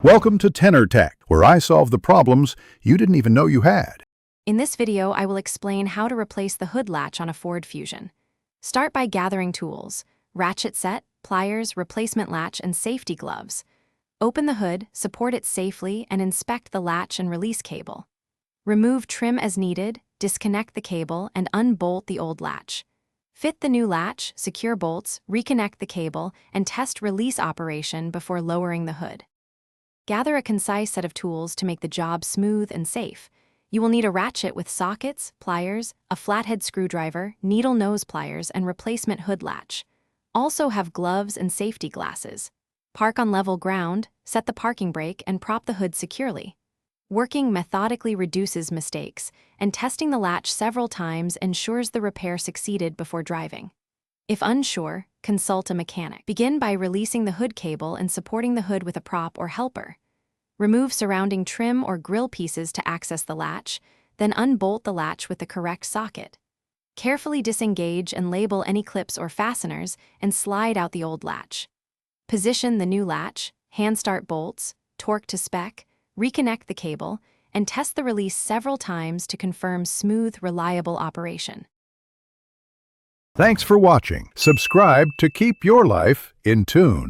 Welcome to Tenor Tech, where I solve the problems you didn't even know you had. In this video, I will explain how to replace the hood latch on a Ford Fusion. Start by gathering tools: ratchet set, pliers, replacement latch, and safety gloves. Open the hood, support it safely, and inspect the latch and release cable. Remove trim as needed, disconnect the cable, and unbolt the old latch. Fit the new latch, secure bolts, reconnect the cable, and test release operation before lowering the hood. Gather a concise set of tools to make the job smooth and safe. You will need a ratchet with sockets, pliers, a flathead screwdriver, needle nose pliers, and replacement hood latch. Also have gloves and safety glasses. Park on level ground, set the parking brake, and prop the hood securely. Working methodically reduces mistakes, and testing the latch several times ensures the repair succeeded before driving. If unsure, consult a mechanic. Begin by releasing the hood cable and supporting the hood with a prop or helper. Remove surrounding trim or grill pieces to access the latch, then unbolt the latch with the correct socket. Carefully disengage and label any clips or fasteners and slide out the old latch. Position the new latch, hand start bolts, torque to spec, reconnect the cable, and test the release several times to confirm smooth, reliable operation. Thanks for watching. Subscribe to keep your life in tune.